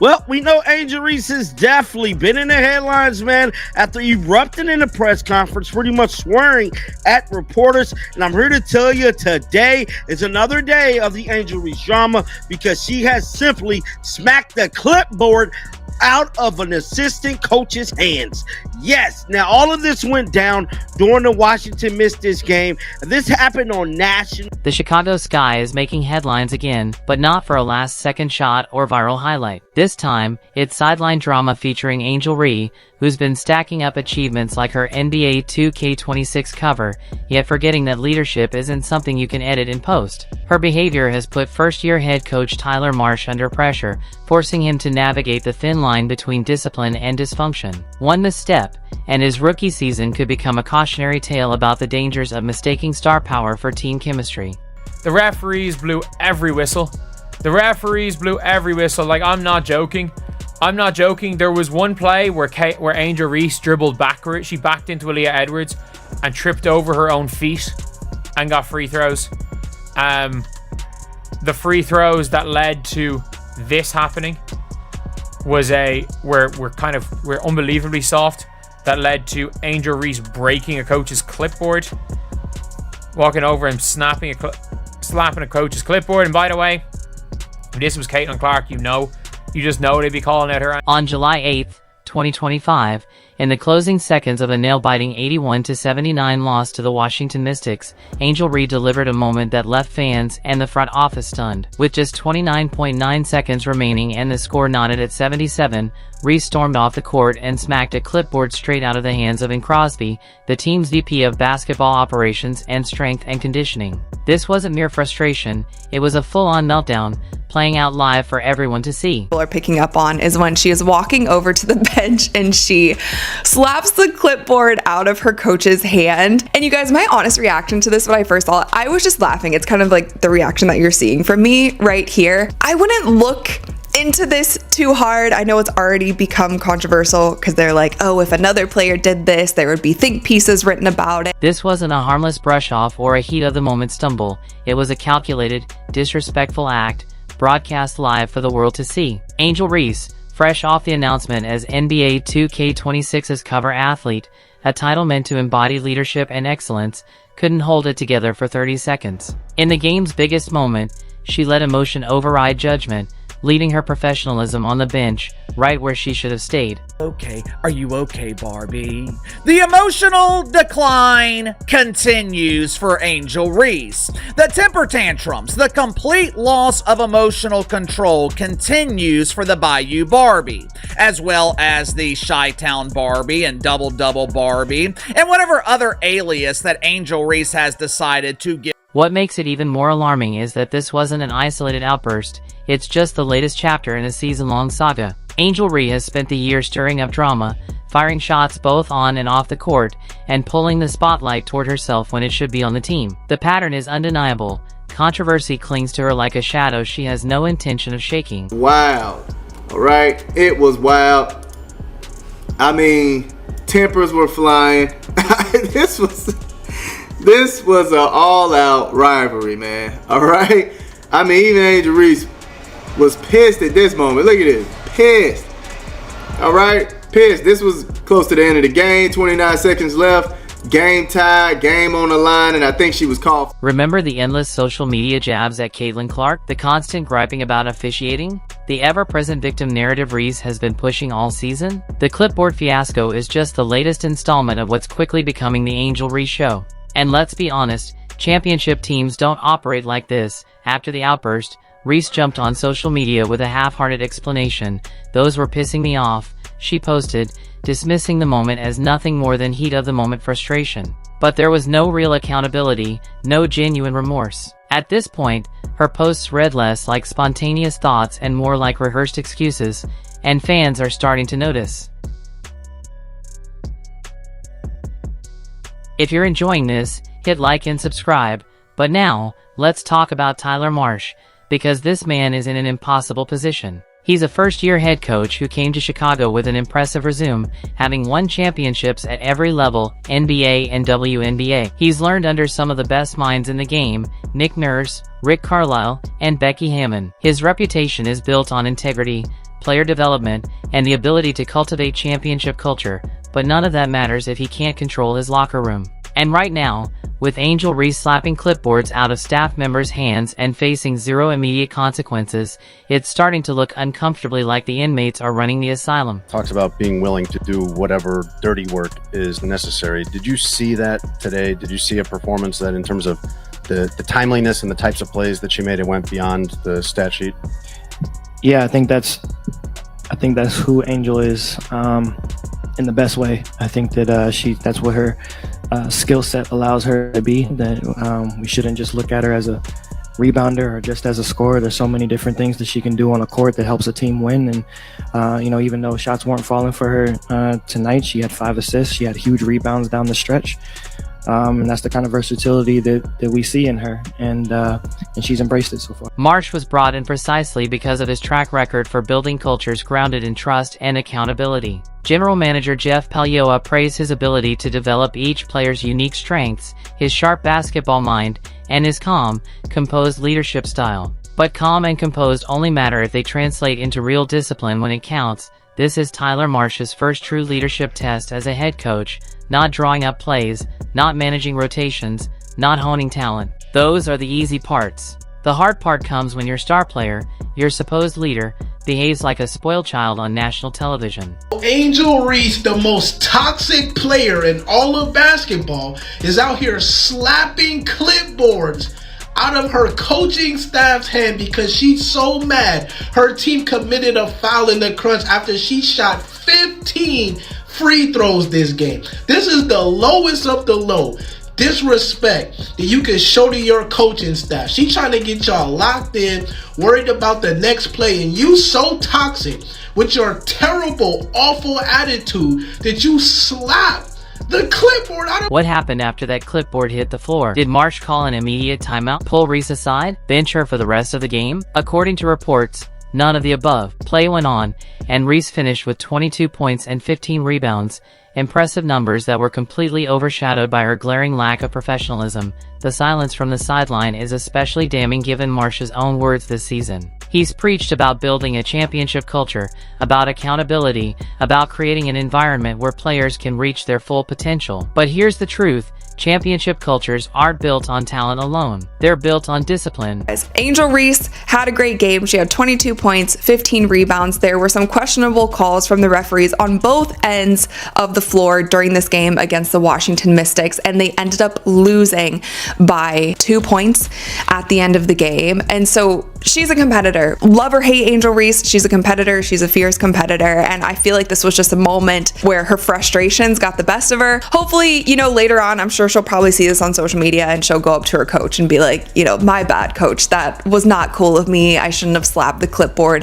Well, we know Angel Reese has definitely been in the headlines, man, after erupting in the press conference, pretty much swearing at reporters. And I'm here to tell you today is another day of the Angel Reese drama because she has simply smacked the clipboard out of an assistant coach's hands. Yes, now all of this went down during the Washington missed this game. This happened on national. The Chicago Sky is making headlines again, but not for a last-second shot or viral highlight. This time, it's sideline drama featuring Angel Reese, who's been stacking up achievements like her NBA 2K26 cover, yet forgetting that leadership isn't something you can edit in post. Her behavior has put first-year head coach Tyler Marsh under pressure, forcing him to navigate the thin line between discipline and dysfunction. One misstep, and his rookie season could become a cautionary tale about the dangers of mistaking star power for team chemistry. The referees blew every whistle. Like, I'm not joking. There was one play where Angel Reese dribbled backward. She backed into Aaliyah Edwards and tripped over her own feet and got free throws. The free throws that led to this happening were unbelievably soft. That led to Angel Reese breaking a coach's clipboard, walking over and slapping a coach's clipboard. And by the way, if this was Caitlin Clark, you just know they'd be calling at her. On July 8th, 2025, in the closing seconds of a nail-biting 81-79 loss to the Washington Mystics, Angel Reese delivered a moment that left fans and the front office stunned. With just 29.9 seconds remaining and the score knotted at 77, Reese stormed off the court and smacked a clipboard straight out of the hands of N. Crosby, the team's VP of basketball operations and strength and conditioning. This wasn't mere frustration, it was a full-on meltdown, playing out live for everyone to see. People are picking up on is when she is walking over to the bench and she slaps the clipboard out of her coach's hand. And you guys, my honest reaction to this when I first saw it, I was just laughing. It's kind of like the reaction that you're seeing from me right here. I wouldn't look into this too hard. I know it's already become controversial because they're like, oh, if another player did this, there would be think pieces written about it. This wasn't a harmless brush off or a heat of the moment stumble. It was a calculated, disrespectful act, broadcast live for the world to see. Angel Reese, fresh off the announcement as NBA 2K26's cover athlete, a title meant to embody leadership and excellence, couldn't hold it together for 30 seconds. In the game's biggest moment, she let emotion override judgment, leading her professionalism on the bench, right where she should have stayed. Okay, are you okay, Barbie? The emotional decline continues for Angel Reese. The temper tantrums, the complete loss of emotional control continues for the Bayou Barbie, as well as the Chi-Town Barbie and Double Barbie, and whatever other alias that Angel Reese has decided to give. What makes it even more alarming is that this wasn't an isolated outburst, it's just the latest chapter in a season-long saga. Angel Reese has spent the year stirring up drama, firing shots both on and off the court, and pulling the spotlight toward herself when it should be on the team. The pattern is undeniable. Controversy clings to her like a shadow she has no intention of shaking. Wow. Alright, it was wild. I mean, tempers were flying. This was an all-out rivalry, man. All right? I mean, even Angel Reese was pissed at this moment. Look at this. Pissed. All right? Pissed. This was close to the end of the game. 29 seconds left. Game tied. Game on the line. And I think she was called. Remember the endless social media jabs at Caitlin Clark? The constant griping about officiating? The ever-present victim narrative Reese has been pushing all season? The clipboard fiasco is just the latest installment of what's quickly becoming the Angel Reese show. And let's be honest, championship teams don't operate like this. After the outburst, Reese jumped on social media with a half-hearted explanation. "Those were pissing me off," she posted, dismissing the moment as nothing more than heat-of-the-moment frustration. But there was no real accountability, no genuine remorse. At this point, her posts read less like spontaneous thoughts and more like rehearsed excuses, and fans are starting to notice. If you're enjoying this, hit like and subscribe. But now, let's talk about Tyler Marsh, because this man is in an impossible position. He's a first-year head coach who came to Chicago with an impressive resume, having won championships at every level, NBA and WNBA. He's learned under some of the best minds in the game, Nick Nurse, Rick Carlisle, and Becky Hammon. His reputation is built on integrity, player development, and the ability to cultivate championship culture, but none of that matters if he can't control his locker room. And right now, with Angel Reese slapping clipboards out of staff members' hands and facing zero immediate consequences, it's starting to look uncomfortably like the inmates are running the asylum. Talks about being willing to do whatever dirty work is necessary. Did you see that today? Did you see a performance that, in terms of the timeliness and the types of plays that she made, it went beyond the stat sheet? Yeah, I think that's who Angel is, in the best way. I think that that's what her skill set allows her to be. That we shouldn't just look at her as a rebounder or just as a scorer. There's so many different things that she can do on a court that helps a team win. And even though shots weren't falling for her tonight, she had 5 assists. She had huge rebounds down the stretch. And that's the kind of versatility that we see in her, and she's embraced it so far. Marsh was brought in precisely because of his track record for building cultures grounded in trust and accountability. General Manager Jeff Pagliuca praised his ability to develop each player's unique strengths, his sharp basketball mind, and his calm, composed leadership style. But calm and composed only matter if they translate into real discipline when it counts. This is Tyler Marsh's first true leadership test as a head coach, not drawing up plays, not managing rotations, not honing talent. Those are the easy parts. The hard part comes when your star player, your supposed leader, behaves like a spoiled child on national television. Angel Reese, the most toxic player in all of basketball, is out here slapping clipboards out of her coaching staff's hand because she's so mad her team committed a foul in the crunch after she shot 15 free throws this game. This is the lowest of the low disrespect that you can show to your coaching staff. She's trying to get y'all locked in, worried about the next play, and you so toxic with your terrible, awful attitude that you slap the clipboard out of— What happened after that clipboard hit the floor? Did Marsh call an immediate timeout, pull Reese aside, bench her for the rest of the game? According to reports, none of the above. Play went on, and Reese finished with 22 points and 15 rebounds, impressive numbers that were completely overshadowed by her glaring lack of professionalism. The silence from the sideline is especially damning given Marsh's own words this season. He's preached about building a championship culture, about accountability, about creating an environment where players can reach their full potential. But here's the truth. Championship cultures aren't built on talent alone. They're built on discipline. Angel Reese had a great game. She had 22 points, 15 rebounds. There were some questionable calls from the referees on both ends of the floor during this game against the Washington Mystics, and they ended up losing by 2 points at the end of the game. And so she's a competitor. Love or hate Angel Reese, she's a competitor. She's a fierce competitor. And I feel like this was just a moment where her frustrations got the best of her. Hopefully, later on, I'm sure she'll probably see this on social media and she'll go up to her coach and be like, my bad, coach. That was not cool of me. I shouldn't have slapped the clipboard.